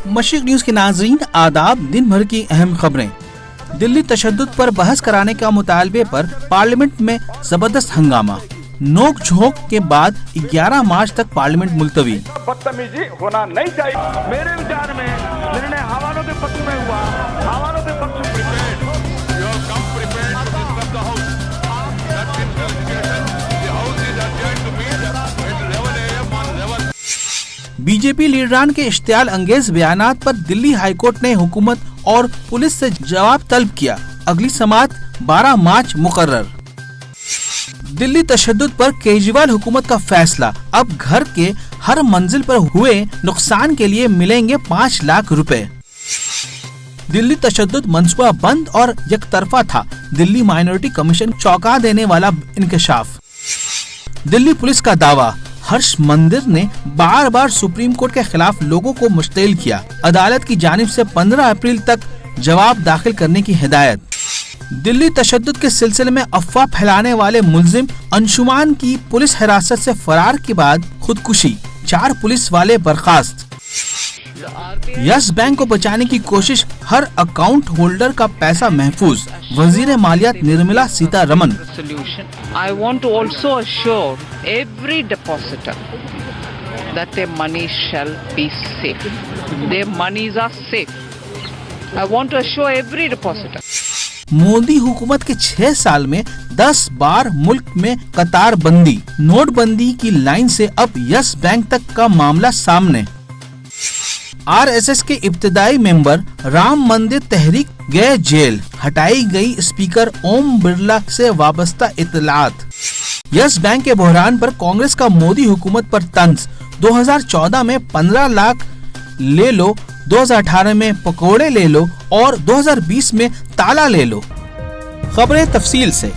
मशीक news के नाजरीन आदाब। दिन भर की अहम खबरें। दिल्ली तशद्दुद पर बहस कराने का मुतालबे पर पार्लियामेंट में जबरदस्त हंगामा। नोक झोंक के बाद 11 मार्च तक पार्लियामेंट मुलतवी। बदतमीजी होना नहीं चाहिए। मेरे विचार में निर्णय हवालों के पक्ष में हुआ। हवालों के पक्ष में बीजेपी लीडरान के इश्तियाल अंगेज बयानात पर दिल्ली हाईकोर्ट ने हुकूमत और पुलिस से जवाब तलब किया। अगली समाअत 12 मार्च मुकर्रर। दिल्ली तशद्दुद पर केजरीवाल हुकूमत का फैसला। अब घर के हर मंजिल पर हुए नुकसान के लिए मिलेंगे 5 लाख रुपए। दिल्ली तशद्दुद मंसूबा बंद और यकतरफा था। दिल्ली माइनॉरिटी कमीशन चौंका देने वाला इंकशाफ। दिल्ली पुलिस का दावा। हर्ष मंदिर ने बार बार सुप्रीम कोर्ट के खिलाफ लोगों को मुश्तिल किया। अदालत की जानिब से 15 अप्रैल तक जवाब दाखिल करने की हिदायत। दिल्ली तशद्दुद के सिलसिले में अफवाह फैलाने वाले मुलजिम अंशुमान की पुलिस हिरासत से फरार के बाद खुदकुशी। 4 पुलिस वाले बर्खास्त। यस बैंक को बचाने की कोशिश। हर अकाउंट होल्डर का पैसा महफूज। वजीर मालियात Nirmala Sitharaman. I want to also assure every depositor that their money shall be safe. Their monies are safe. I want to assure every depositor. Modi हुकूमत के 6 साल में 10 बार मुल्क में कतार बंदी। नोटबंदी की लाइन से अब यस बैंक तक का मामला सामने। आरएसएस के इब्तदाई मेंबर राम मंदिर तहरीक गए जेल। हटाई गई स्पीकर ओम बिरला से वाबस्ता इत्तलात। यस बैंक के बहरान पर कांग्रेस का मोदी हुकूमत पर तंज। 2014 में 15 लाख ले लो, 2018 में पकोड़े ले लो और 2020 में ताला ले लो। खबरें तफसील से।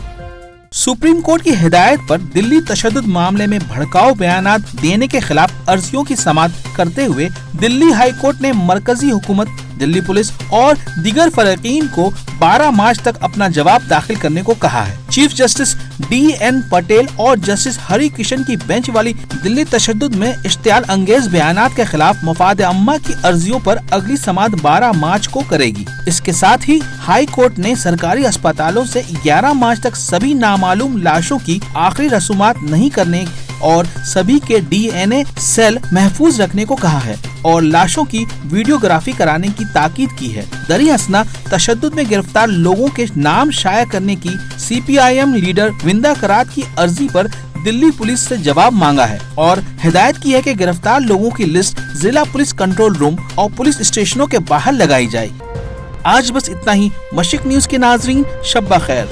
सुप्रीम कोर्ट की हिदायत पर दिल्ली तशद्दुद मामले में भड़काऊ बयानात देने के खिलाफ अर्जियों की समाअत करते हुए दिल्ली हाई कोर्ट ने मरकजी हुकूमत, दिल्ली पुलिस और दीगर फरीकीन को 12 मार्च तक अपना जवाब दाखिल करने को कहा है। चीफ जस्टिस DN पटेल और जस्टिस हरि किशन की बेंच वाली दिल्ली तशद्दुद में इश्तियाल अंगेज बयानात के खिलाफ मफाद अम्मा की अर्जियों पर अगली समाअत 12 मार्च को करेगी। इसके साथ ही हाई कोर्ट ने सरकारी अस्पतालों से 11 मार्च तक सभी नामालूम लाशों की आखिरी रसूमात नहीं करने और सभी के DNA सेल महफूज रखने को कहा है और लाशों की वीडियोग्राफी कराने की ताकीद की है। दरियासना तशद्दुद में गिरफ्तार लोगों के नाम शाया करने की CPIM लीडर विंदा करात की अर्जी पर दिल्ली पुलिस से जवाब मांगा है और हिदायत की है कि गिरफ्तार लोगों की लिस्ट जिला पुलिस कंट्रोल रूम और पुलिस स्टेशनों के बाहर लगाई जाए। आज बस इतना ही। मशीक न्यूज के नाजरीन, शब्बा खैर।